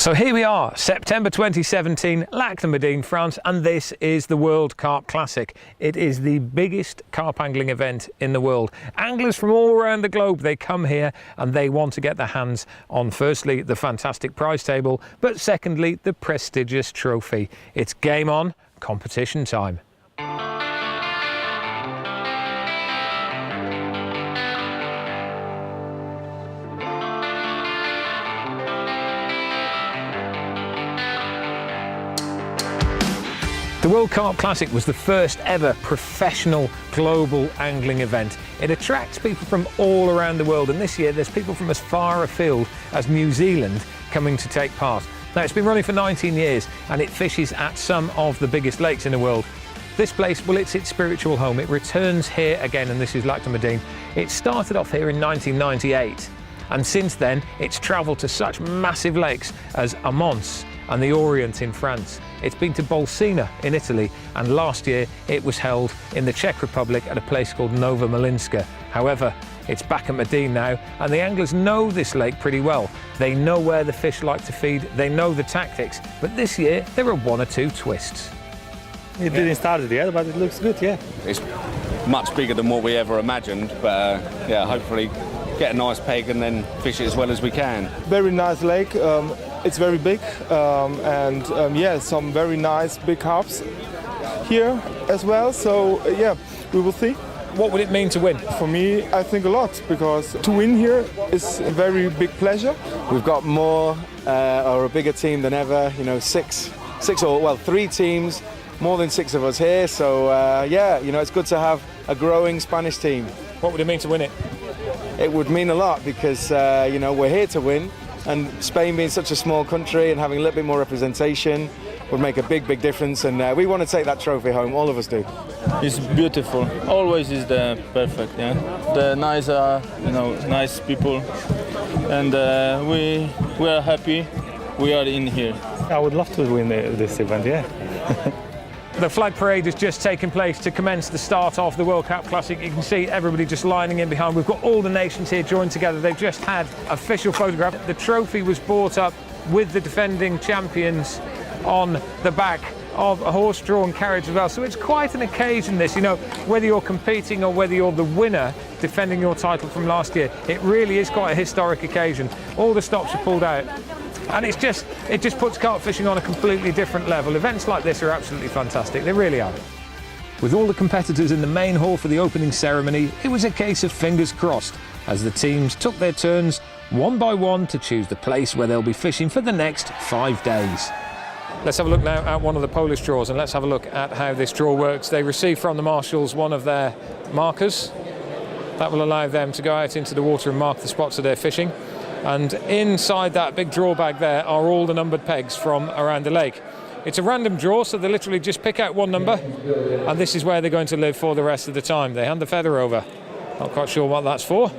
So here we are, September 2017, Lac de Madine, France, and this is the World Carp Classic. It is the biggest carp angling event in the world. Anglers from all around the globe, they come here and they want to get their hands on, firstly, the fantastic prize table, but secondly, the prestigious trophy. It's game on, competition time. The World Carp Classic was the first ever professional global angling event. It attracts people from all around the world, and this year there's people from as far afield as New Zealand coming to take part. Now, it's been running for 19 years and it fishes at some of the biggest lakes in the world. This place, well, it's its spiritual home. It returns here again, and this is Lac de Madine. It started off here in 1998, and since then it's travelled to such massive lakes as Amance and the Orient in France. It's been to Bolsena in Italy, and last year it was held in the Czech Republic at a place called Nova Malinska. However, it's back at Madine now, and the anglers know this lake pretty well. They know where the fish like to feed, they know the tactics, but this year there are one or two twists. It didn't start yet, but it looks good, yeah. It's much bigger than what we ever imagined, but yeah, hopefully get a nice peg and then fish it as well as we can. Very nice lake. It's very big, and yeah, some very nice big carps here as well. So yeah, we will see. What would it mean to win? For me, I think a lot, because to win here is a very big pleasure. We've got more or a bigger team than ever. You know, three teams, more than six of us here. So yeah, you know, it's good to have a growing Spanish team. What would it mean to win it? It would mean a lot because you know, we're here to win. And Spain being such a small country and having a little bit more representation would make a big difference, and we want to take that trophy home, all of us do. It's beautiful, always is the perfect, yeah. The nice, you know, nice people, and we are happy we are in here. I would love to win this event, yeah. The flag parade has just taken place to commence the start of the World Carp Classic. You can see everybody just lining in behind. We've got all the nations here joined together. They've just had official photograph. The trophy was brought up with the defending champions on the back of a horse-drawn carriage as well. So it's quite an occasion, this, you know, whether you're competing or whether you're the winner defending your title from last year. It really is quite a historic occasion. All the stops are pulled out. And it just puts carp fishing on a completely different level. Events like this are absolutely fantastic, they really are. With all the competitors in the main hall for the opening ceremony, it was a case of fingers crossed as the teams took their turns one by one to choose the place where they'll be fishing for the next 5 days. Let's have a look now at one of the Polish draws, and let's have a look at how this draw works. They receive from the marshals one of their markers. That will allow them to go out into the water and mark the spots that they're fishing. And inside that big draw bag there are all the numbered pegs from around the lake. It's a random draw, so they literally just pick out one number, and this is where they're going to live for the rest of the time. They hand the feather over. Not quite sure what that's for.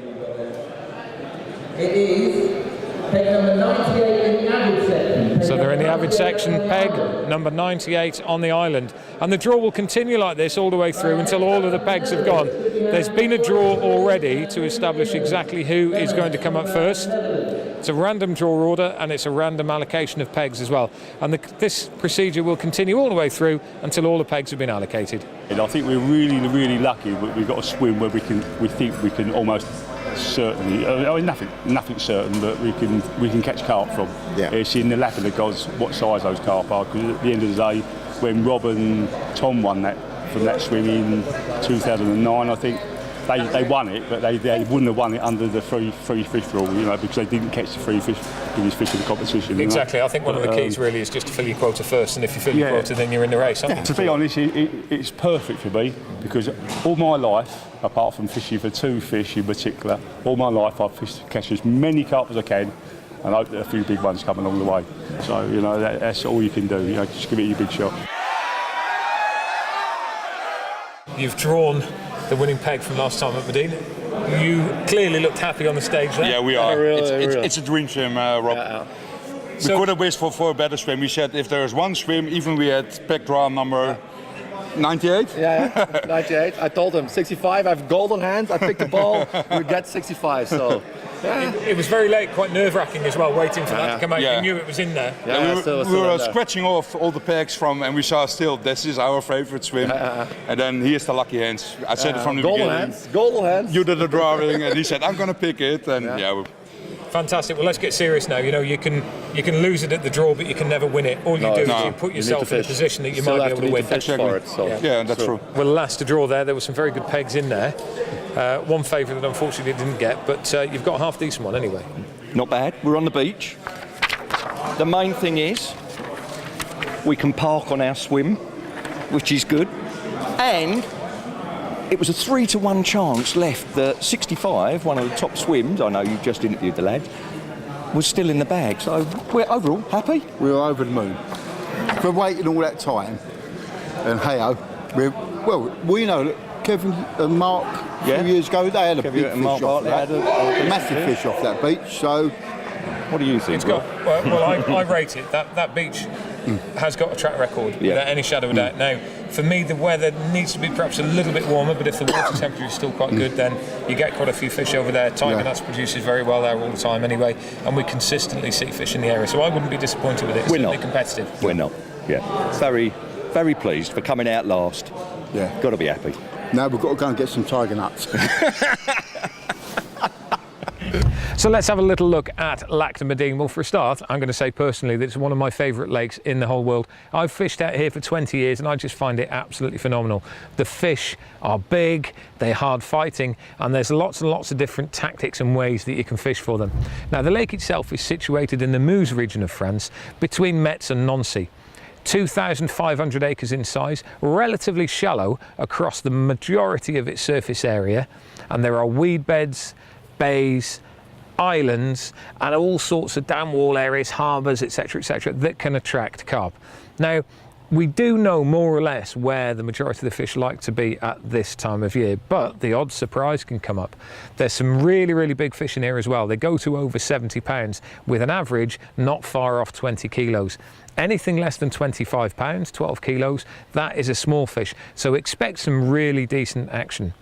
It is peg number 98 in the avid section. So they're in the avid section, peg number 98 on the island. And the draw will continue like this all the way through until all of the pegs have gone. There's been a draw already to establish exactly who is going to come up first. It's a random draw order, and it's a random allocation of pegs as well. And this procedure will continue all the way through until all the pegs have been allocated. And I think we're really lucky. We've got a swim where we think we can almost certainly, I mean, nothing certain, but we can catch carp from. Yeah. It's in the lap of the gods what size those carp are, because at the end of the day, when Rob and Tom won that from that swim in 2009, I think they won it, but they wouldn't have won it under the free fish rule, you know, because they didn't catch the free fish biggest fish in the competition. Exactly. I think one of the keys really is just to fill your quota first, and if you fill your quota, then you're in the race. To be honest, it's perfect for me, because all my life, apart from fishing for two fish in particular, all my life I've catch as many carp as I can, and I hope that a few big ones come along the way. So, you know, that's all you can do, you know, just give it your big shot. You've drawn the winning peg from last time at Madine. You clearly looked happy on the stage there. Yeah, we are. Really. It's a dream swim, Rob. Yeah. We could have wished for a better swim. We said if there is one swim, even we had peg draw number 98? Yeah, 98. I told him 65. I have golden hands. I picked the ball. We get 65. So. Yeah. It was very late, quite nerve-wracking as well, waiting for that to come out. Yeah. You knew it was in there. Yeah, we were scratching off all the pegs from, and we saw still this is our favorite swim. And then here's the lucky hands. I said it from the golden beginning. Hands. Golden hands. You did the drawing, and he said I'm gonna pick it, and Fantastic. Well, let's get serious now. You know, you can lose it at the draw, but you can never win it. All you do is you put yourself in a position that you might be able to win. Exactly. That's true. Well, last to draw there were some very good pegs in there. One favourite that unfortunately didn't get, but you've got a half decent one anyway. Not bad. We're on the beach. The main thing is we can park on our swim, which is good. And it was a 3-to-1 chance left that 65, one of the top swims, I know you just interviewed the lad, was still in the bag. So we're overall happy. We were over the moon. For waiting all that time, and hey-ho, we know that Kevin and Mark a few years ago, they had a big fish off that. A massive fish off that beach, so what do you think? It's got, I rate it. That beach has got a track record without any shadow of doubt. Now, for me, the weather needs to be perhaps a little bit warmer, but if the water temperature is still quite good, then you get quite a few fish over there. Tiger Nuts produces very well there all the time anyway, and we consistently see fish in the area, so I wouldn't be disappointed with it. It's certainly competitive. We're not. Very, very pleased for coming out last. Got to be happy. Now we've got to go and get some tiger nuts. So let's have a little look at Lac de Madine. Well, for a start, I'm going to say personally that it's one of my favourite lakes in the whole world. I've fished out here for 20 years and I just find it absolutely phenomenal. The fish are big, they're hard fighting, and there's lots and lots of different tactics and ways that you can fish for them. Now, the lake itself is situated in the Meuse region of France, between Metz and Nancy. 2,500 acres in size, relatively shallow across the majority of its surface area, and there are weed beds, bays, islands, and all sorts of dam wall areas, harbours, etc., that can attract carp. Now, we do know more or less where the majority of the fish like to be at this time of year, but the odd surprise can come up. There's some really, really big fish in here as well. They go to over 70 pounds with an average not far off 20 kilos. Anything less than 25 pounds, 12 kilos, that is a small fish. So expect some really decent action.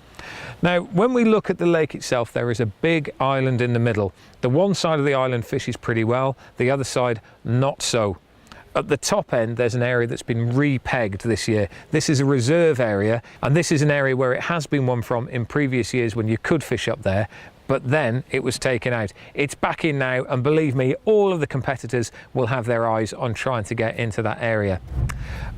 Now, when we look at the lake itself, there is a big island in the middle. The one side of the island fishes pretty well, the other side not so. At the top end, there's an area that's been re-pegged this year. This is a reserve area, and this is an area where it has been one from in previous years when you could fish up there, but then it was taken out. It's back in now, and believe me, all of the competitors will have their eyes on trying to get into that area.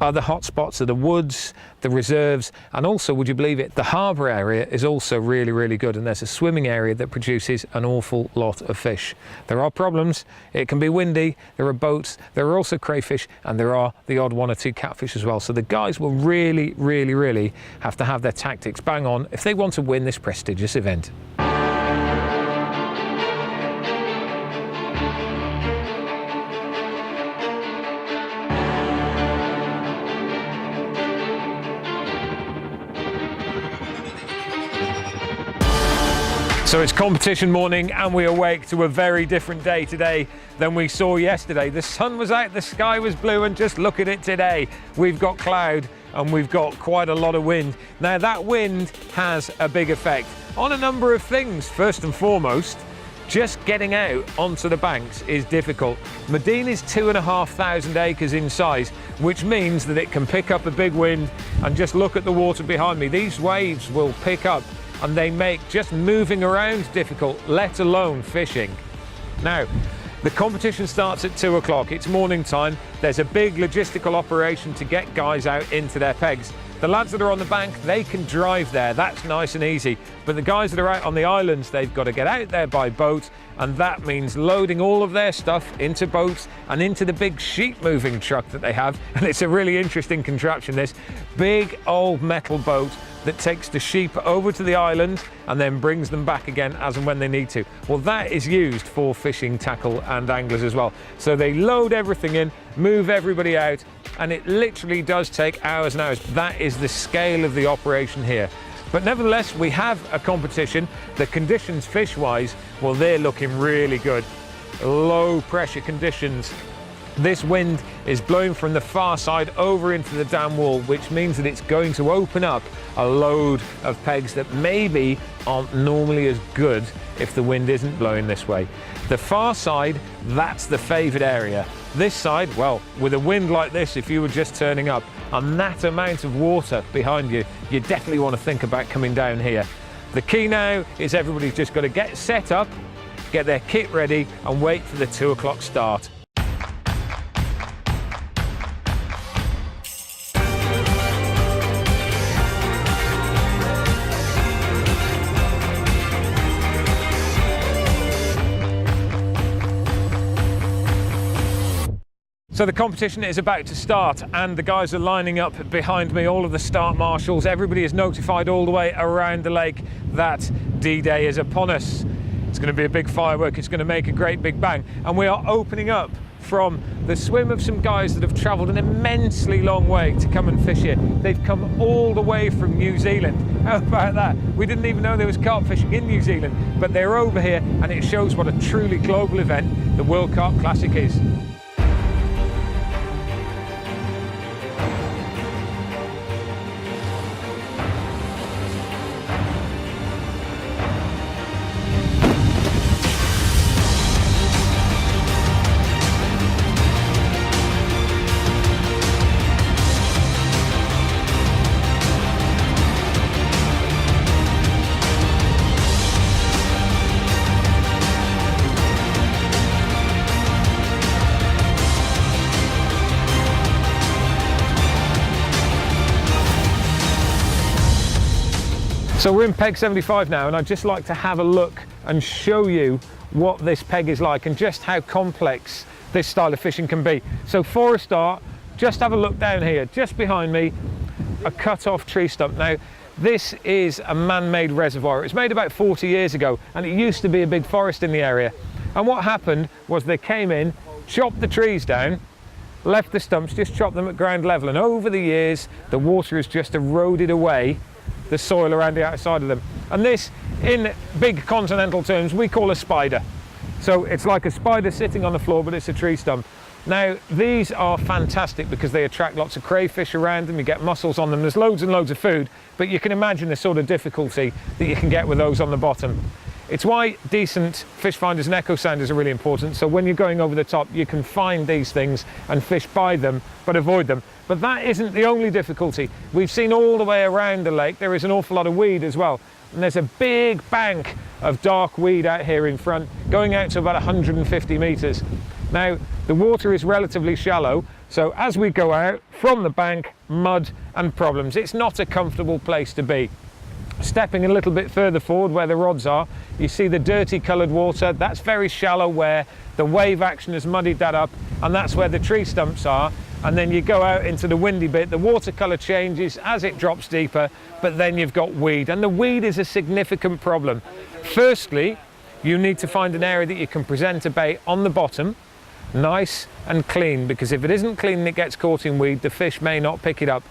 Other hotspots are the woods, the reserves, and also, would you believe it, the harbour area is also really, really good, and there's a swimming area that produces an awful lot of fish. There are problems. It can be windy, there are boats, there are also crayfish, and there are the odd 1 or 2 catfish as well. So the guys will really, really, really have to have their tactics bang on if they want to win this prestigious event. So it's competition morning and we awake to a very different day today than we saw yesterday. The sun was out, the sky was blue, and just look at it today. We've got cloud and we've got quite a lot of wind. Now that wind has a big effect on a number of things. First and foremost, just getting out onto the banks is difficult. Madine is 2,500 acres in size, which means that it can pick up a big wind, and just look at the water behind me. These waves will pick up and they make just moving around difficult, let alone fishing. Now, the competition starts at 2 o'clock. It's morning time. There's a big logistical operation to get guys out into their pegs. The lads that are on the bank, they can drive there. That's nice and easy. But the guys that are out on the islands, they've got to get out there by boat, and that means loading all of their stuff into boats and into the big sheep moving truck that they have. And it's a really interesting contraption, this big old metal boat that takes the sheep over to the island and then brings them back again as and when they need to. Well, that is used for fishing, tackle and anglers as well. So they load everything in, move everybody out, and it literally does take hours and hours. That is the scale of the operation here. But nevertheless, we have a competition. The conditions fish-wise, well, they're looking really good. Low pressure conditions This wind is blowing from the far side over into the dam wall, which means that it's going to open up a load of pegs that maybe aren't normally as good if the wind isn't blowing this way. The far side, that's the favoured area. This side, well, with a wind like this, if you were just turning up and that amount of water behind you, you definitely want to think about coming down here. The key now is everybody's just got to get set up, get their kit ready and wait for the 2 o'clock start. So the competition is about to start and the guys are lining up behind me, all of the start marshals. Everybody is notified all the way around the lake that D-Day is upon us. It's going to be a big firework, it's going to make a great big bang. And we are opening up from the swim of some guys that have travelled an immensely long way to come and fish here. They've come all the way from New Zealand. How about that? We didn't even know there was carp fishing in New Zealand, but they're over here and it shows what a truly global event the World Carp Classic is. So we're in peg 75 now, and I'd just like to have a look and show you what this peg is like and just how complex this style of fishing can be. So for a start, just have a look down here, just behind me, a cut-off tree stump. Now, this is a man-made reservoir. It was made about 40 years ago, and it used to be a big forest in the area. And what happened was they came in, chopped the trees down, left the stumps, just chopped them at ground level, and over the years, the water has just eroded away the soil around the outside of them. And this, in big continental terms, we call a spider. So it's like a spider sitting on the floor, but it's a tree stump. Now, these are fantastic because they attract lots of crayfish around them, you get mussels on them, there's loads and loads of food, but you can imagine the sort of difficulty that you can get with those on the bottom. It's why decent fish finders and echo sounders are really important, so when you're going over the top, you can find these things and fish by them, but avoid them. But that isn't the only difficulty. We've seen all the way around the lake, there is an awful lot of weed as well. And there's a big bank of dark weed out here in front, going out to about 150 metres. Now, the water is relatively shallow, so as we go out from the bank, mud and problems. It's not a comfortable place to be. Stepping a little bit further forward where the rods are, you see the dirty coloured water. That's very shallow where the wave action has muddied that up, and that's where the tree stumps are. And then you go out into the windy bit, the water colour changes as it drops deeper, but then you've got weed, and the weed is a significant problem. Firstly, you need to find an area that you can present a bait on the bottom, nice and clean, because if it isn't clean and it gets caught in weed, the fish may not pick it up.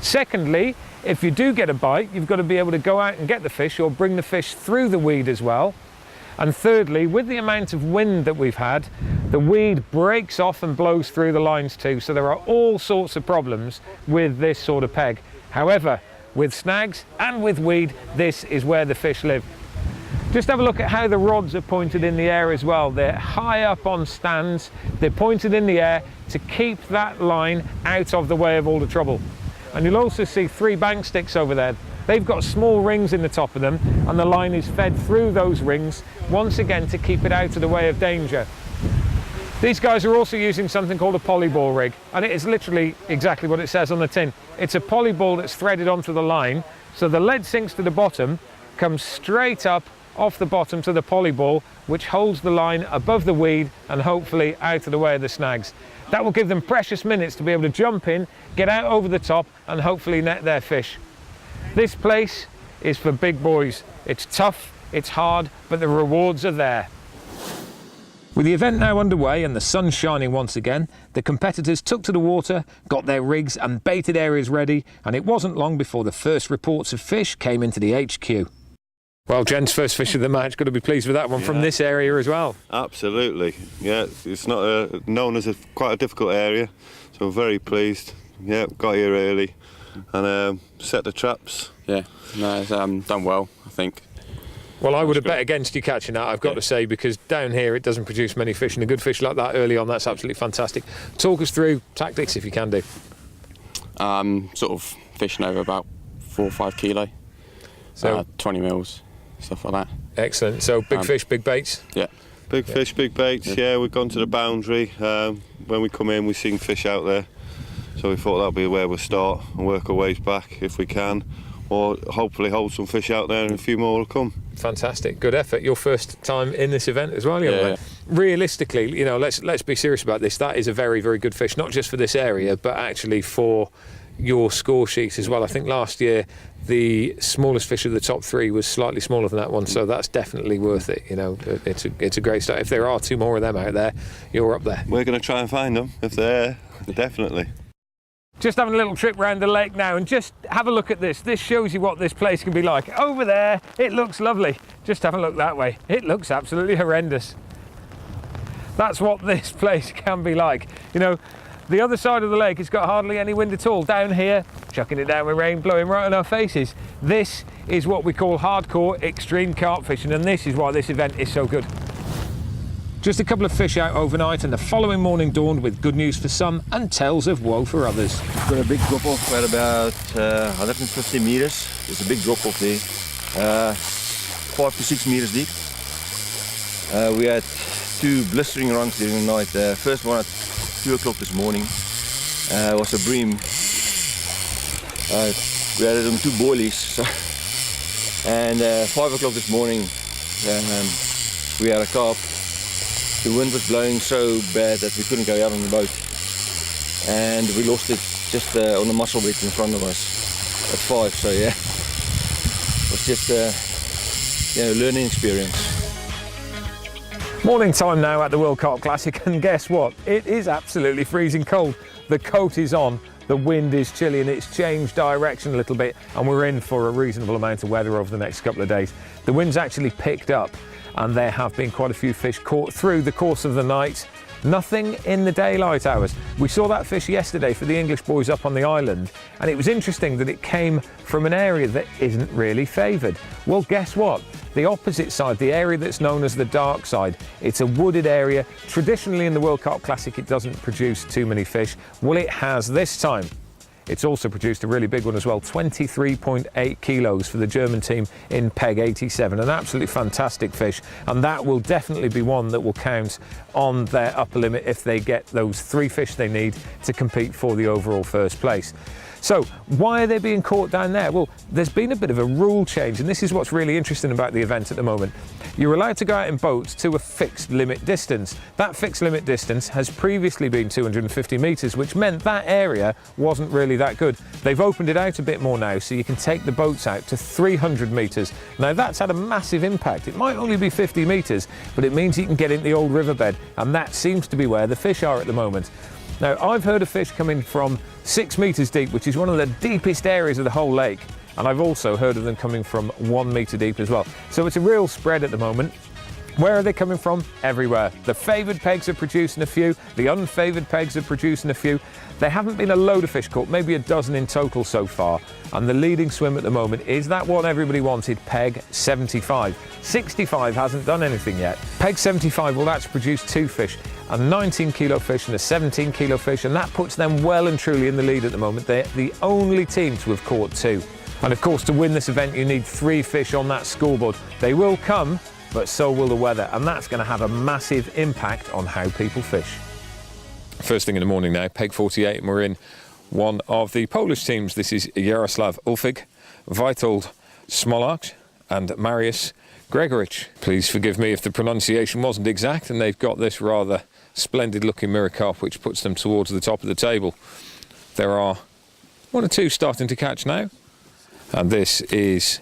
Secondly, if you do get a bite, you've got to be able to go out and get the fish or bring the fish through the weed as well. And thirdly, with the amount of wind that we've had, the weed breaks off and blows through the lines too. So there are all sorts of problems with this sort of peg. However, with snags and with weed, this is where the fish live. Just have a look at how the rods are pointed in the air as well. They're high up on stands. They're pointed in the air to keep that line out of the way of all the trouble. And you'll also see 3 bank sticks over there. They've got small rings in the top of them, and the line is fed through those rings, once again to keep it out of the way of danger. These guys are also using something called a polyball rig, and it is literally exactly what it says on the tin. It's a polyball that's threaded onto the line, so the lead sinks to the bottom, comes straight up off the bottom to the polyball, which holds the line above the weed and hopefully out of the way of the snags. That will give them precious minutes to be able to jump in, get out over the top, and hopefully net their fish. This place is for big boys. It's tough, it's hard, but the rewards are there. With the event now underway and the sun shining once again, the competitors took to the water, got their rigs and baited areas ready, and it wasn't long before the first reports of fish came into the HQ. Well, gents, first fish of the match. Got to be pleased with that one from this area as well. Absolutely, yeah. It's not known as quite a difficult area, so we're very pleased. Yeah, got here early and set the traps. Yeah, no, it's done well, I think. Well, I would have bet against you catching that, I've got to say, because down here it doesn't produce many fish, and a good fish like that early on, that's absolutely fantastic. Talk us through tactics if you can do. Sort of fishing over about 4 or 5 kilo, so 20 mils, stuff like that. Excellent. So big fish, big baits. Yeah. Big fish, big baits. Yeah, we've gone to the boundary. When we come in, we've seen fish out there, so we thought that'll be where we'll start and work our ways back if we can, or hopefully hold some fish out there and a few more will come. Fantastic, good effort. Your first time in this event as well, yeah. Realistically, let's be serious about this. That is a very, very good fish, not just for this area, but actually for your score sheet as well. I think last year the smallest fish of the top 3 was slightly smaller than that one, so that's definitely worth it. It's a great start. If there are 2 more of them out there, you're up there. We're going to try and find them if they're there, definitely. Just having a little trip around the lake now, and just have a look at this. This shows you what this place can be like. Over there, it looks lovely. Just have a look that way. It looks absolutely horrendous. That's what this place can be like. The other side of the lake, it's got hardly any wind at all. Down here, chucking it down with rain, blowing right on our faces. This is what we call hardcore extreme carp fishing, and this is why this event is so good. Just a couple of fish out overnight, and the following morning dawned with good news for some and tales of woe for others. We've got a big drop-off at about 150 meters. There's a big drop-off there, 5 to 6 meters deep. We had 2 blistering runs during the night. First one at 2 o'clock this morning was a bream. We had it on 2 boilies, and 5 o'clock this morning we had a carp. The wind was blowing so bad that we couldn't go out on the boat, and we lost it just on the mussel bit in front of us at 5. So yeah, it was just a learning experience. Morning time now at the World Carp Classic, and guess what? It is absolutely freezing cold. The coat is on, the wind is chilly, and it's changed direction a little bit, and we're in for a reasonable amount of weather over the next couple of days. The wind's actually picked up, and there have been quite a few fish caught through the course of the night. Nothing in the daylight hours. We saw that fish yesterday for the English boys up on the island, and it was interesting that it came from an area that isn't really favoured. Well, guess what? The opposite side, the area that's known as the dark side, it's a wooded area. Traditionally in the World Carp Classic it doesn't produce too many fish. Well, it has this time. It's also produced a really big one as well, 23.8 kilos for the German team in Peg 87. An absolutely fantastic fish, and that will definitely be one that will count on their upper limit if they get those 3 fish they need to compete for the overall first place. So why are they being caught down there? Well, there's been a bit of a rule change, and this is what's really interesting about the event at the moment. You're allowed to go out in boats to a fixed limit distance. That fixed limit distance has previously been 250 metres, which meant that area wasn't really that good. They've opened it out a bit more now, so you can take the boats out to 300 metres. Now that's had a massive impact. It might only be 50 metres, but it means you can get into the old riverbed, and that seems to be where the fish are at the moment. Now, I've heard of fish coming from 6 metres deep, which is one of the deepest areas of the whole lake, and I've also heard of them coming from 1 metre deep as well. So it's a real spread at the moment. Where are they coming from? Everywhere. The favoured pegs are producing a few, the unfavoured pegs are producing a few. There haven't been a load of fish caught, maybe a dozen in total so far, and the leading swim at the moment is that one everybody wanted, Peg 75. 65 hasn't done anything yet. Peg 75, well, that's produced 2 fish, a 19 kilo fish and a 17 kilo fish, and that puts them well and truly in the lead at the moment. They're the only team to have caught 2. And of course, to win this event, you need 3 fish on that scoreboard. They will come, but so will the weather, and that's going to have a massive impact on how people fish. First thing in the morning now, Peg 48, and we're in one of the Polish teams. This is Jaroslav Ulfig, Witold Smolak and Mariusz Gregorich. Please forgive me if the pronunciation wasn't exact, and they've got this rather splendid looking mirror carp which puts them towards the top of the table. There are 1 or 2 starting to catch now, and this is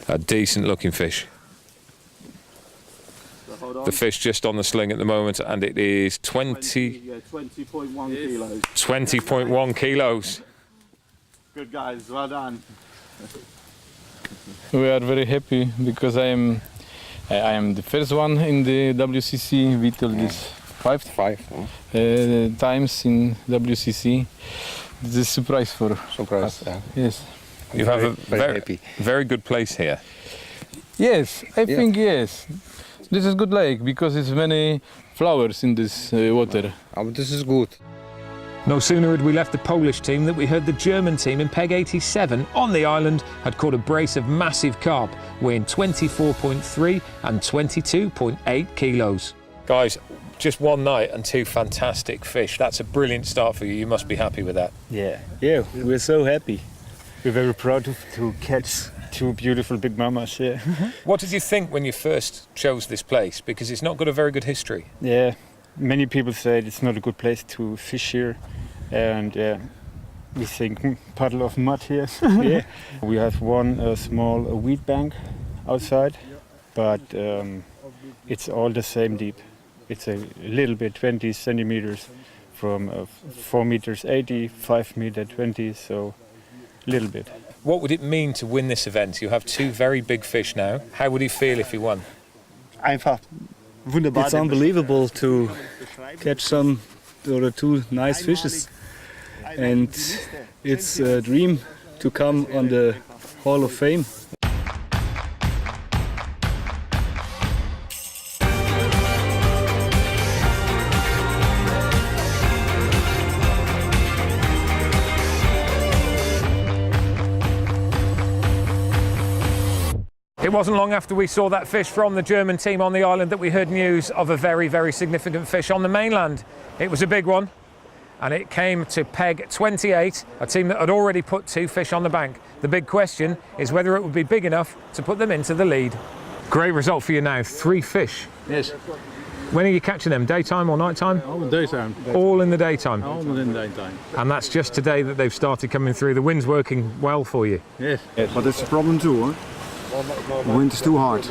a decent looking fish. The fish just on the sling at the moment, and it is 20.1 kilos. 20.1 kilos. Good guys, well done. We are very happy because I am the first one in the WCC. Vital is five times in WCC. This is a surprise for us. Yeah. Yes. You have a very good place here. Yes, I think yes. This is good lake because it's many flowers in this water. This is good. No sooner had we left the Polish team that we heard the German team in Peg 87 on the island had caught a brace of massive carp, weighing 24.3 and 22.8 kilos. Guys, just one night and 2 fantastic fish. That's a brilliant start for you. You must be happy with that. Yeah, we're so happy. We're very proud to catch 2 beautiful big mamas. Yeah. What did you think when you first chose this place? Because it's not got a very good history. Yeah, many people said it's not a good place to fish here, and we think puddle of mud here. Yeah. We have one small weed bank outside, but it's all the same deep. It's a little bit 20 centimeters from 4 meters 80, 5 meter 20, so a little bit. What would it mean to win this event? You have 2 very big fish now. How would you feel if you won? It's unbelievable to catch some or 2 nice fishes, and it's a dream to come on the Hall of Fame. It wasn't long after we saw that fish from the German team on the island that we heard news of a very, very significant fish on the mainland. It was a big one, and it came to Peg 28, a team that had already put 2 fish on the bank. The big question is whether it would be big enough to put them into the lead. Great result for you now, 3 fish. Yes. When are you catching them, daytime or nighttime? All daytime. All in the daytime? All in the daytime. And that's just today that they've started coming through. The wind's working well for you. Yes. But it's a problem too, huh? The wind is too hard.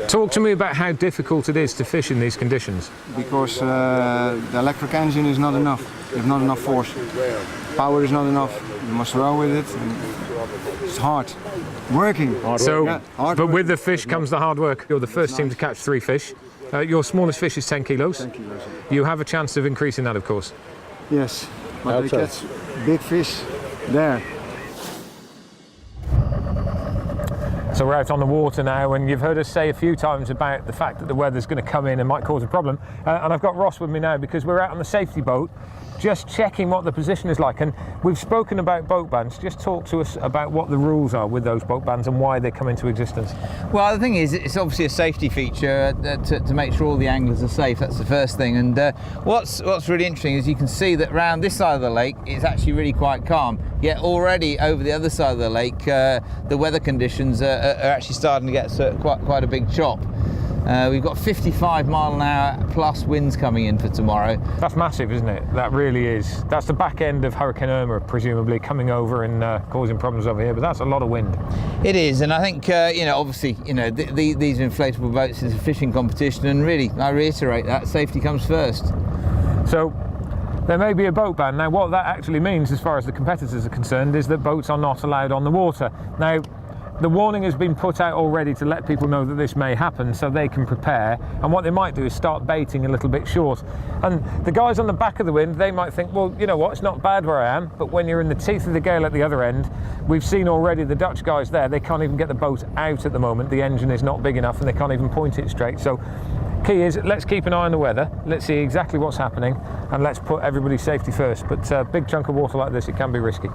Talk to me about how difficult it is to fish in these conditions. Because the electric engine is not enough. There's not enough force. Power is not enough. You must row with it. And it's hard. Working. But with the fish comes the hard work. You're the first team to catch 3 fish. Your smallest fish is 10 kilos. 10 kilos. You have a chance of increasing that, of course. Yes, but they catch big fish there. So we're out on the water now, and you've heard us say a few times about the fact that the weather's going to come in and might cause a problem. And I've got Ross with me now because we're out on the safety boat, just checking what the position is like. And we've spoken about boat bans. Just talk to us about what the rules are with those boat bans and why they come into existence. Well, the thing is, it's obviously a safety feature to make sure all the anglers are safe. That's the first thing. And what's really interesting is you can see that around this side of the lake, it's actually really quite calm. Yet already over the other side of the lake, the weather conditions are actually starting to get quite a big chop. We've got 55-mile-an-hour plus winds coming in for tomorrow. That's massive, isn't it? That really is. That's the back end of Hurricane Irma, presumably, coming over and causing problems over here, but that's a lot of wind. It is, and I think, obviously, these inflatable boats is a fishing competition, and really, I reiterate that, safety comes first. So, there may be a boat ban. Now, what that actually means, as far as the competitors are concerned, is that boats are not allowed on the water. Now, the warning has been put out already to let people know that this may happen so they can prepare, and what they might do is start baiting a little bit short. And the guys on the back of the wind, they might think, well, you know what, it's not bad where I am, but when you're in the teeth of the gale at the other end, we've seen already the Dutch guys there, they can't even get the boat out at the moment. The engine is not big enough and they can't even point it straight. So key is, let's keep an eye on the weather, let's see exactly what's happening, and let's put everybody's safety first. But a big chunk of water like this, it can be risky.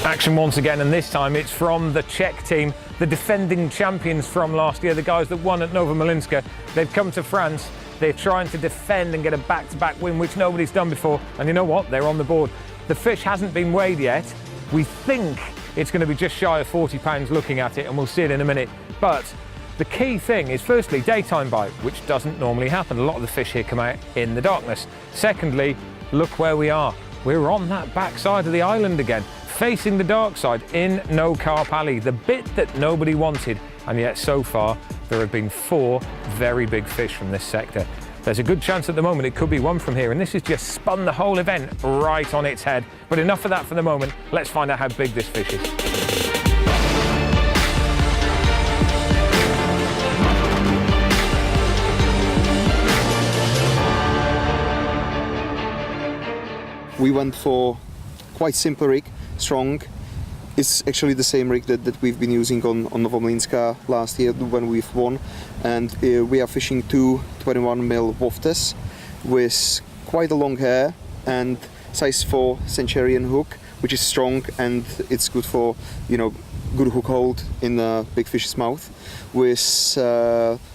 Action once again, and this time it's from the Czech team, the defending champions from last year, the guys that won at Nova Malinska. They've come to France, they're trying to defend and get a back-to-back win, which nobody's done before, and you know what, they're on the board. The fish hasn't been weighed yet. We think it's going to be just shy of 40 pounds looking at it, and we'll see it in a minute. But the key thing is, firstly, daytime bite, which doesn't normally happen. A lot of the fish here come out in the darkness. Secondly, look where we are. We're on that back side of the island again, facing the dark side in No Carp Alley, the bit that nobody wanted. And yet so far, there have been 4 very big fish from this sector. There's a good chance at the moment it could be one from here, and this has just spun the whole event right on its head. But enough of that for the moment. Let's find out how big this fish is. We went for quite simple rig, strong. It's actually the same rig that we've been using on Nowomlinska last year when we've won. And we are fishing 2 21mm wofters with quite a long hair and size 4 Centurion hook, which is strong and it's good for, you know, good hook hold in a big fish's mouth, with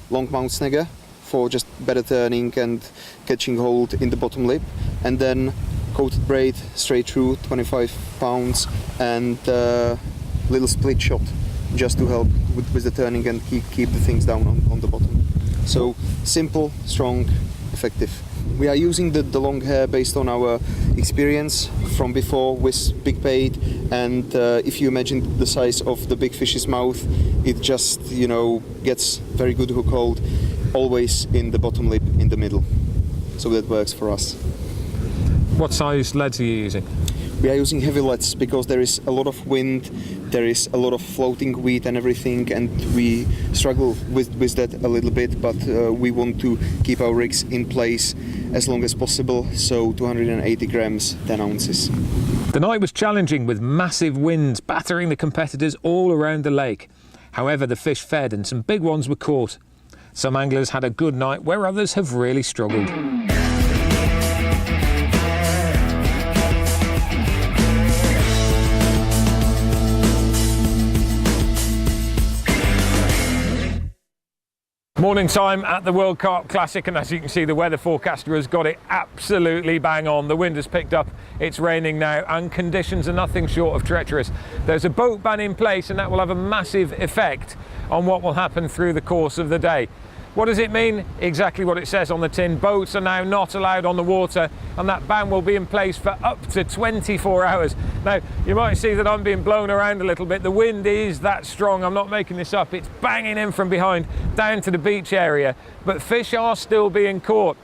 long mount snagger for just better turning and catching hold in the bottom lip, and then coated braid straight through, 25 pounds, and little split shot just to help with the turning and keep the things down on the bottom. So simple, strong, effective. We are using the long hair based on our experience from before with big bait, and if you imagine the size of the big fish's mouth, it just, you know, gets very good hook hold, always in the bottom lip in the middle. So that works for us. What size leads are you using? We are using heavy leads because there is a lot of wind, there is a lot of floating weed and everything, and we struggle with that a little bit, but we want to keep our rigs in place as long as possible, so 280 grams, 10 ounces. The night was challenging with massive winds battering the competitors all around the lake. However, the fish fed and some big ones were caught. Some anglers had a good night where others have really struggled. Morning time at the World Carp Classic, and as you can see, the weather forecaster has got it absolutely bang on. The wind has picked up, it's raining now, and conditions are nothing short of treacherous. There's a boat ban in place, and that will have a massive effect on what will happen through the course of the day. What does it mean? Exactly what it says on the tin. Boats are now not allowed on the water, and that ban will be in place for up to 24 hours. Now, you might see that I'm being blown around a little bit. The wind is that strong, I'm not making this up. It's banging in from behind down to the beach area, but fish are still being caught.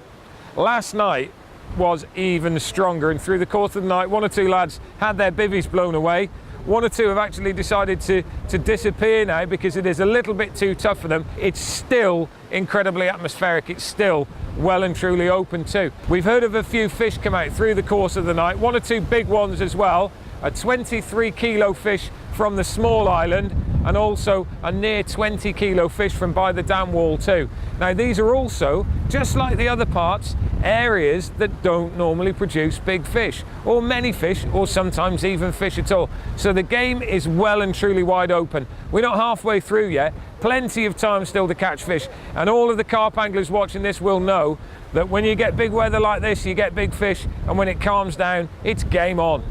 Last night was even stronger, and through the course of the night, 1 or 2 lads had their bivvies blown away. 1 or 2 have actually decided to disappear now because it is a little bit too tough for them. It's still incredibly atmospheric. It's still well and truly open too. We've heard of a few fish come out through the course of the night, 1 or 2 big ones as well. A 23 kilo fish from the small island, and also a near 20 kilo fish from by the dam wall too. Now these are also, just like the other parts, areas that don't normally produce big fish, or many fish, or sometimes even fish at all. So the game is well and truly wide open. We're not halfway through yet, plenty of time still to catch fish, and all of the carp anglers watching this will know that when you get big weather like this, you get big fish, and when it calms down, it's game on.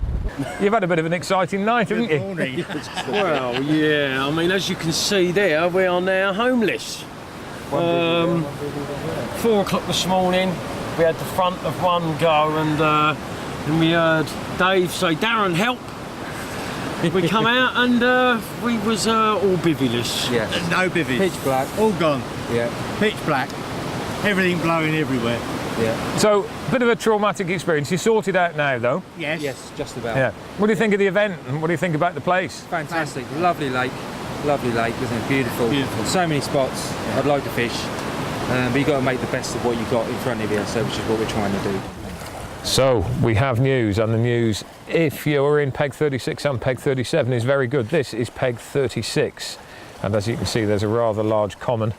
You've had a bit of an exciting night, haven't you? Well, yeah, I mean, as you can see there, we are now homeless. 4 o'clock this morning, we had the front of one go, and we heard Dave say, "Darren, help!" We come out and we was all bivvyless. Yeah. No bivvies. Pitch black. All gone. Yeah. Pitch black. Everything blowing everywhere. Yeah. So, a bit of a traumatic experience. You sorted out now, though? Yes. Yes, just about. Yeah. What do you think of the event, and what do you think about the place? Fantastic. Lovely lake, isn't it? Beautiful. Beautiful. So many spots. I'd like to fish, but you got to make the best of what you got in front of you. So, which is what we're trying to do. So we have news, and the news, if you're in peg 36 and peg 37, is very good. This is peg 36, and as you can see, there's a rather large common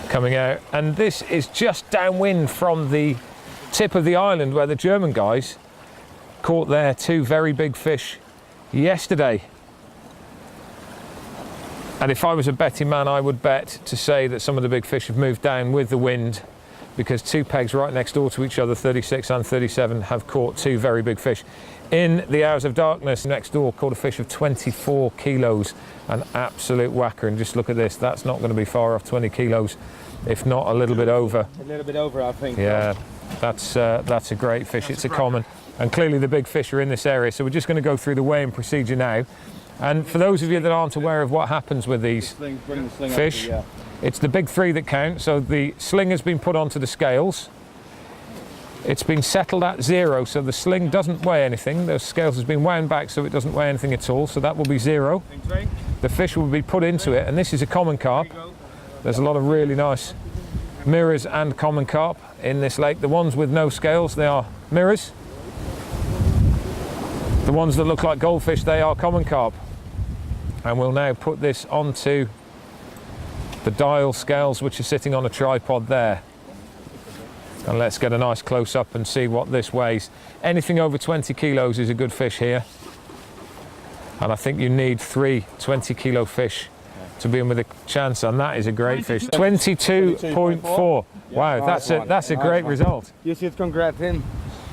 coming out, and this is just downwind from the tip of the island where the German guys caught their 2 very big fish yesterday. And if I was a betting man, I would bet to say that some of the big fish have moved down with the wind because two pegs right next door to each other, 36 and 37, have caught two very big fish. In the hours of darkness next door, caught a fish of 24 kilos, an absolute whacker. And just look at this, that's not going to be far off 20 kilos, if not a little bit over. A little bit over, I think. Yeah, that's a great fish. It's a common, and clearly the big fish are in this area. So we're just going to go through the weighing procedure now. And for those of you that aren't aware of what happens with these fish, it's the big three that count. So the sling has been put onto the scales. It's been settled at 0, so the sling doesn't weigh anything. The scales has been wound back so it doesn't weigh anything at all, so that will be 0. The fish will be put into it, and this is a common carp. There's a lot of really nice mirrors and common carp in this lake. The ones with no scales, they are mirrors. The ones that look like goldfish, they are common carp. And we'll now put this onto the dial scales, which are sitting on a tripod there. And let's get a nice close-up and see what this weighs. Anything over 20 kilos is a good fish here. And I think you need 3 20-kilo fish to be in with a chance, and that is a great fish. 22.4. Wow, that's a great result. You should congratulate him.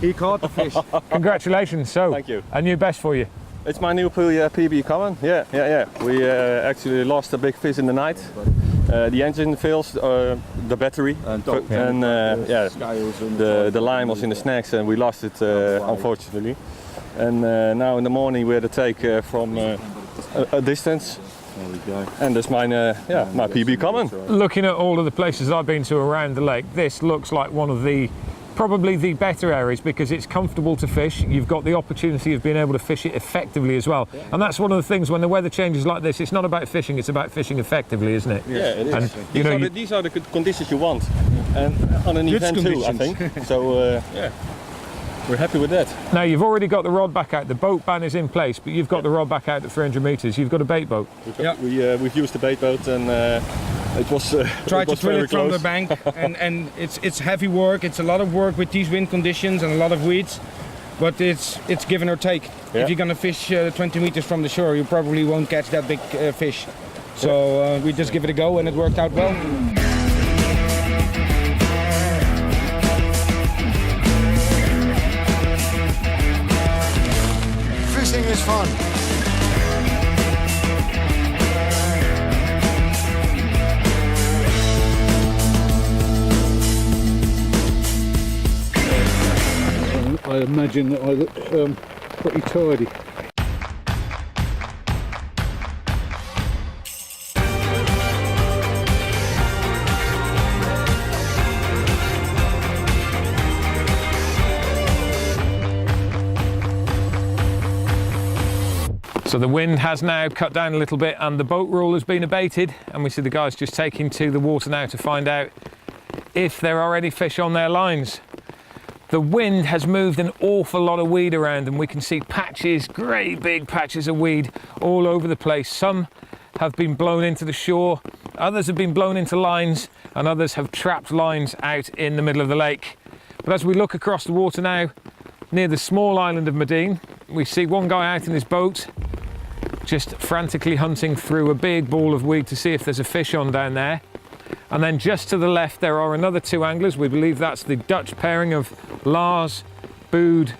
He caught the fish. Congratulations. So, thank you. A new best for you. It's my new PB common. Yeah. We actually lost a big fish in the night. The engine fails, the battery, the line was in the snacks, and we lost it unfortunately. And now in the morning we had to take from a distance. There we go. And that's my PB common. Looking at all of the places I've been to around the lake, this looks like one of the probably the better areas because it's comfortable to fish. You've got the opportunity of being able to fish it effectively as well. And that's one of the things when the weather changes like this, it's not about fishing, it's about fishing effectively, isn't it? Yeah, it is. And, these are the conditions you want. And on an event too, I think. So, we're happy with that. Now, you've already got the rod back out. The boat ban is in place, but you've got the rod back out at 300 metres. You've got a bait boat. We've used the bait boat, and it was try to drill it from the bank, and it's heavy work. It's a lot of work with these wind conditions and a lot of weeds, but it's give and or take. Yeah. If you're gonna fish 20 meters from the shore, you probably won't catch that big fish. So we just give it a go, and it worked out well. Fishing is fun. I imagine that I look pretty tidy. So the wind has now cut down a little bit and the boat roll has been abated, and we see the guys just taking to the water now to find out if there are any fish on their lines. The wind has moved an awful lot of weed around, and we can see patches, great big patches of weed all over the place. Some have been blown into the shore, others have been blown into lines, and others have trapped lines out in the middle of the lake. But as we look across the water now, near the small island of Madine, we see one guy out in his boat, just frantically hunting through a big ball of weed to see if there's a fish on down there. And then just to the left there are another 2 anglers. We believe that's the Dutch pairing of Lars Bood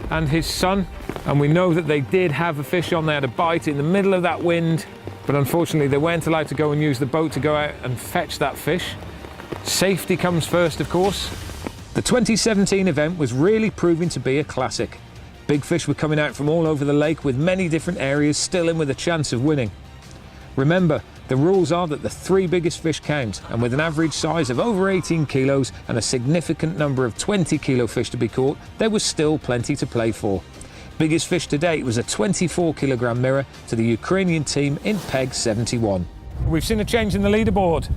and his son, and we know that they did have a fish on there to bite in the middle of that wind, but unfortunately they weren't allowed to go and use the boat to go out and fetch that fish. Safety comes first, of course. The 2017 event was really proving to be a classic. Big fish were coming out from all over the lake, with many different areas still in with a chance of winning. Remember, the rules are that the 3 biggest fish count, and with an average size of over 18 kilos and a significant number of 20-kilo fish to be caught, there was still plenty to play for. Biggest fish to date was a 24-kilogram mirror to the Ukrainian team in peg 71. We've seen a change in the leaderboard.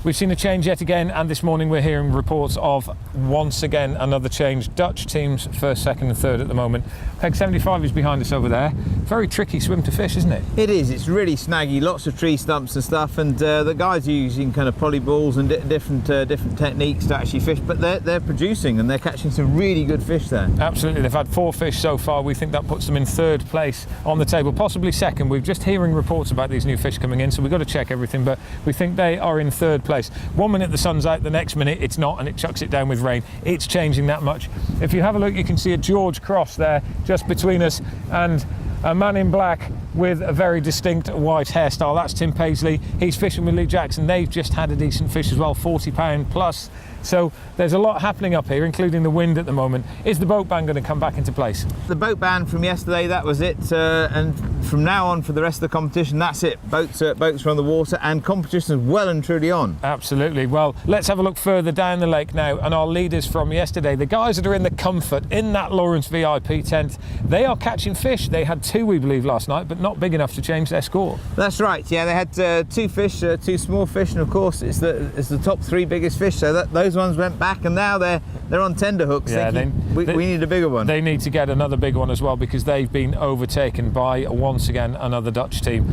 We've seen a change yet again, and this morning we're hearing reports of once again another change. Dutch teams first, second and third at the moment. Peg 75 is behind us over there. Very tricky swim to fish, isn't it? It is. It's really snaggy, lots of tree stumps and stuff, and the guys are using kind of poly balls and different techniques to actually fish, but they're producing and they're catching some really good fish there. Absolutely. They've had 4 fish so far. We think that puts them in 3rd place on the table, possibly 2nd. We're just hearing reports about these new fish coming in, so we've got to check everything, but we think they are in 3rd place. place. 1 minute the sun's out, the next minute it's not, and it chucks it down with rain. It's changing that much. If you have a look, you can see a George cross there just between us and a man in black with a very distinct white hairstyle. That's Tim Paisley. He's fishing with Lee Jackson. They've just had a decent fish as well, 40 pound plus. So there's a lot happening up here, including the wind at the moment. Is the boat ban going to come back into place? The boat ban from yesterday, that was it, and from now on for the rest of the competition, that's it. Boats are on the water and competition is well and truly on. Absolutely. Well, let's have a look further down the lake now, and our leaders from yesterday, the guys that are in the Comfort in that Lawrence VIP tent, they are catching fish. They had 2, we believe, last night, but not big enough to change their score. That's right. Yeah, they had 2 fish, 2 small fish, and of course it's the top 3 biggest fish. So those ones went back, and now they're on tender hooks. Yeah, we need a bigger one. They need to get another big one as well, because they've been overtaken by once again another Dutch team.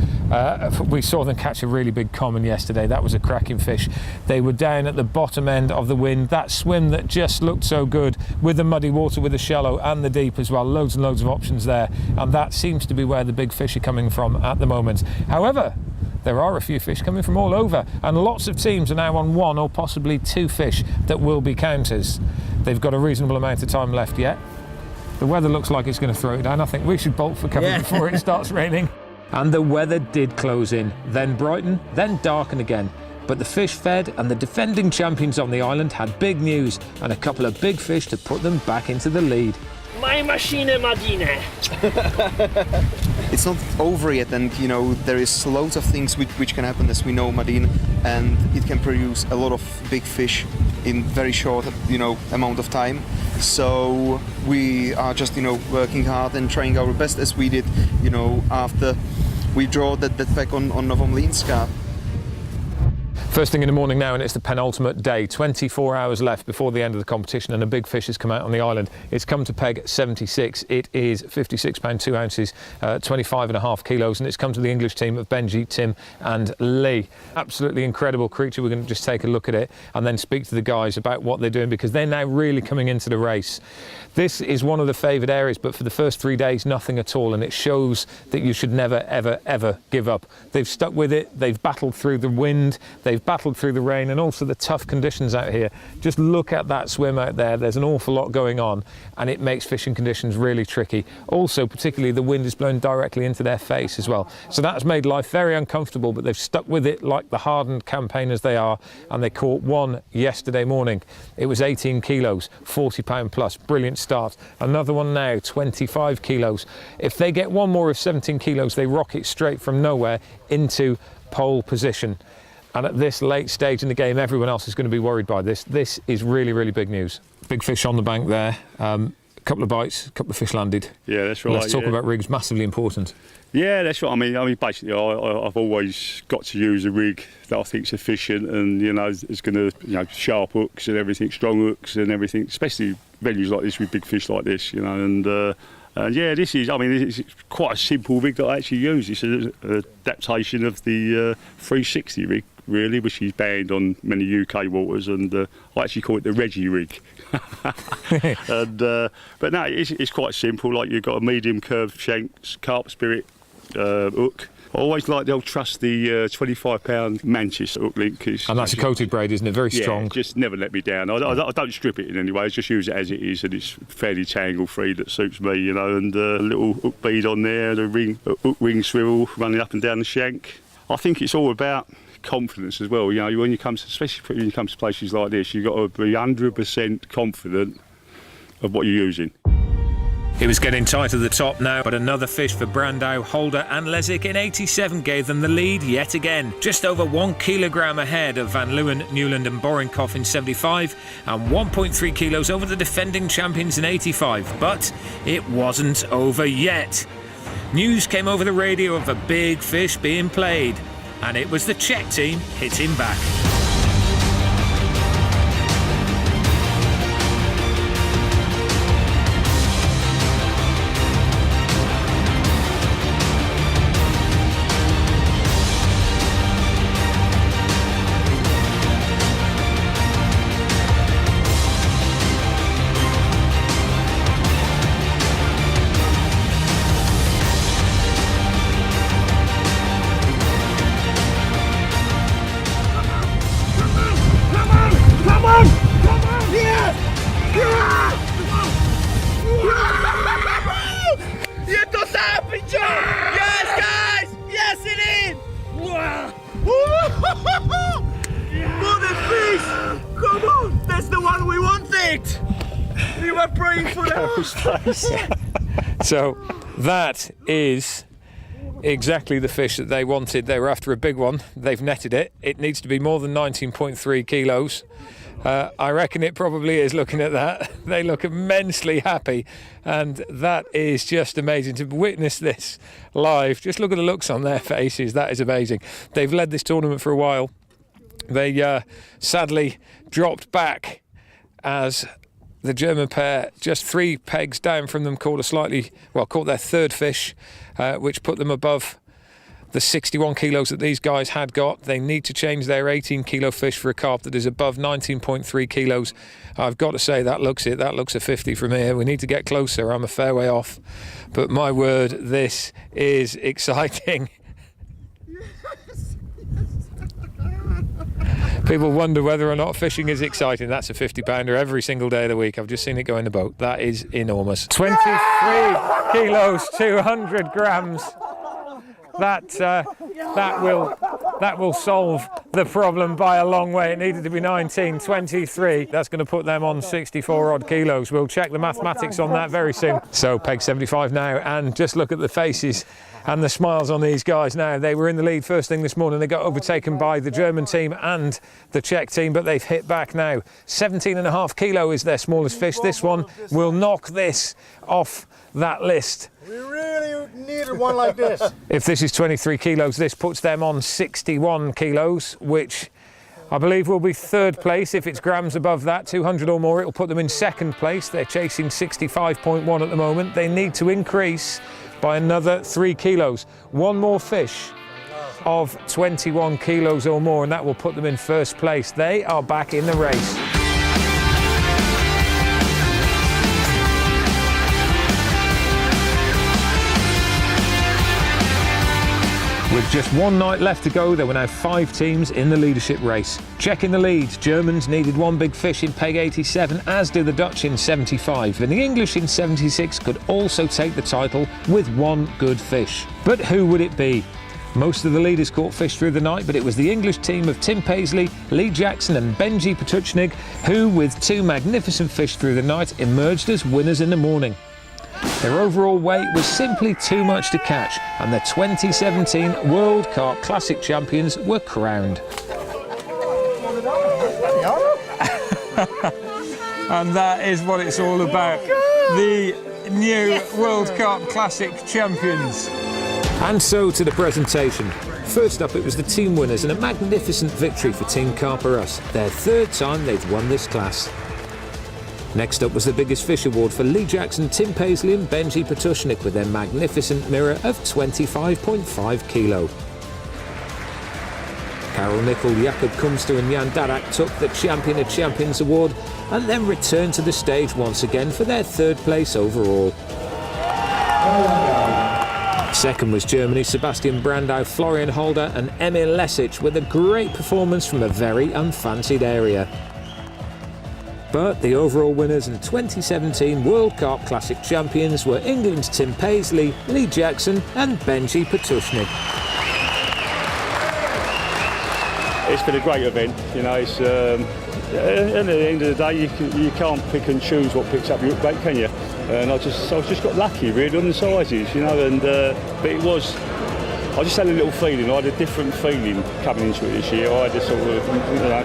We saw them catch a really big common yesterday. That was a cracking fish. They were down at the bottom end of the wind. That swim that just looked so good with the muddy water, with the shallow and the deep as well. Loads and loads of options there, and that seems to be where the big fish are coming from at the moment. However, there are a few fish coming from all over, and lots of teams are now on 1 or possibly 2 fish that will be counters. They've got a reasonable amount of time left yet. The weather looks like it's going to throw it down. I think we should bolt for cover before it starts raining. And the weather did close in, then brighten, then darken again. But the fish fed, and the defending champions on the island had big news and a couple of big fish to put them back into the lead. My machine Madine. It's not over yet, and there is loads of things which can happen, as we know, Madine, and it can produce a lot of big fish in very short amount of time. So we are just working hard and trying our best, as we did after we draw that pack on Novomlinska. First thing in the morning now, and it's the penultimate day. 24 hours left before the end of the competition, and a big fish has come out on the island. It's come to peg 76. It is 56 pound 2 ounces, 25.5 kilos, and it's come to the English team of Benji, Tim and Lee. Absolutely incredible creature. We're going to just take a look at it and then speak to the guys about what they're doing, because they're now really coming into the race. This is one of the favoured areas, but for the first 3 days, nothing at all, and it shows that you should never, ever, ever give up. They've stuck with it. They've battled through the wind. They've battled through the rain and also the tough conditions out here. Just look at that swim out there. There's an awful lot going on, and it makes fishing conditions really tricky. Also, particularly, the wind is blowing directly into their face as well. So that's made life very uncomfortable, but they've stuck with it like the hardened campaigners they are, and they caught 1 yesterday morning. It was 18 kilos, 40 pound plus. Brilliant start. Another one now, 25 kilos. If they get 1 more of 17 kilos, they rocket straight from nowhere into pole position. And at this late stage in the game, everyone else is going to be worried by this. This is really, really big news. Big fish on the bank there. A couple of bites, a couple of fish landed. Yeah, that's right. Let's talk about rigs, massively important. Yeah, that's right. I mean, basically, I've always got to use a rig that I think's efficient and is going to sharp hooks and everything, strong hooks and everything, especially venues like this with big fish like this, and. Yeah, this is, it's quite a simple rig that I actually use. It's an adaptation of the 360 rig, really, which is banned on many UK waters, and I actually call it the Reggie rig. But no, it's quite simple. Like, you've got a medium curved shanks, carp spirit hook. I always like the old trusty 25 pound Manchester hook link. And that's a coated braid, isn't it? Very strong. Yeah, just never let me down. I don't strip it in any way. I just use it as it is, and it's fairly tangle free. That suits me, and a little hook bead on there, the hook ring swivel running up and down the shank. I think it's all about confidence as well. When you come, especially when you come to places like this, you've got to be 100% confident of what you're using. It was getting tight at the top now, but another fish for Brandau, Holder and Lezik in 87 gave them the lead yet again. Just over 1 kilogram ahead of Van Leeuwen, Newland and Borinkoff in 75, and 1.3 kilos over the defending champions in 85. But it wasn't over yet. News came over the radio of a big fish being played, and it was the Czech team hitting back. start praying for that. So that is exactly the fish that they wanted. They were after a big one. They've netted it. It needs to be more than 19.3 kilos. I reckon it probably is, looking at that. They look immensely happy, and that is just amazing to witness this live. Just look at the looks on their faces. That is amazing. They've led this tournament for a while. They sadly dropped back as the German pair, just 3 pegs down from them, caught their third fish, which put them above the 61 kilos that these guys had got. They need to change their 18 kilo fish for a carp that is above 19.3 kilos. I've got to say, that looks it. That looks a 50 from here. We need to get closer. I'm a fair way off. But my word, this is exciting. People wonder whether or not fishing is exciting. That's a 50-pounder every single day of the week. I've just seen it go in the boat. That is enormous. 23 kilos, 200 grams. That will solve the problem by a long way. It needed to be 19, 23. That's going to put them on 64 odd kilos. We'll check the mathematics on that very soon. So peg 75 now, and just look at the faces and the smiles on these guys now. They were in the lead first thing this morning. They got overtaken by the German team and the Czech team, but they've hit back now. 17.5 kilo is their smallest fish. This one will knock this off that list. We really needed one like this. If this is 23 kilos, this puts them on 61 kilos, which I believe will be third place. If it's grams above that, 200 or more, it'll put them in second place. They're chasing 65.1 at the moment. They need to increase by another 3 kilos. One more fish of 21 kilos or more, and that will put them in first place. They are back in the race. With just one night left to go, there were now 5 teams in the leadership race. Checking the lead, Germans needed one big fish in peg 87, as did the Dutch in 75, and the English in 76 could also take the title with one good fish. But who would it be? Most of the leaders caught fish through the night, but it was the English team of Tim Paisley, Lee Jackson and Benji Petuchnik who, with 2 magnificent fish through the night, emerged as winners in the morning. Their overall weight was simply too much to catch, and the 2017 World Carp Classic champions were crowned. And that is what it's all about. The new World Carp Classic champions. And so to the presentation. First up, it was the team winners, and a magnificent victory for Team Carper Us, their 3rd time they've won this class. Next up was the biggest fish award for Lee Jackson, Tim Paisley and Benji Petuchnik with their magnificent mirror of 25.5 kilo. Carol Nickel, Jakob Kumster and Jan Darak took the Champion of Champions award and then returned to the stage once again for their 3rd place overall. Second was Germany, Sebastian Brandau, Florian Holder and Emil Lesic with a great performance from a very unfancied area. But the overall winners and 2017 World Carp Classic champions were England's Tim Paisley, Lee Jackson and Benji Petuchnik. It's been a great event, you know. It's, at the end of the day, you can't pick and choose what picks up your hook bait, can you? And I just got lucky really on the sizes, you know. And but I just had a little feeling. I had a different feeling coming into it this year. I had a sort of, you know,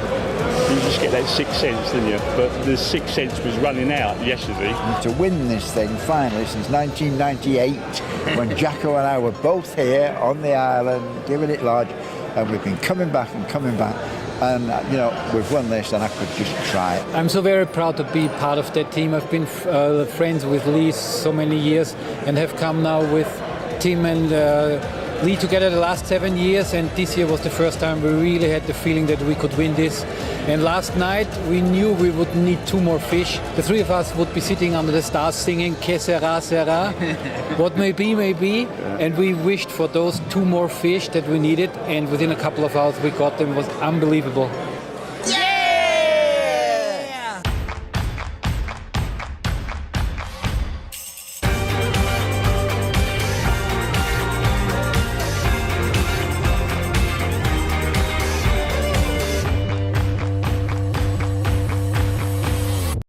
you just get that 6th sense, didn't you? But the 6th sense was running out yesterday. To win this thing finally since 1998, when Jacko and I were both here on the island, giving it large, and we've been coming back and coming back. And you know, we've won this, and I could just try it. I'm so very proud to be part of that team. I've been friends with Lee so many years, and have come now with Tim and Lee together the last 7 years, and this year was the first time we really had the feeling that we could win this. And last night we knew we would need 2 more fish. The 3 of us would be sitting under the stars singing Que sera, sera. What may be, may be. And we wished for those 2 more fish that we needed, and within a couple of hours we got them. It was unbelievable.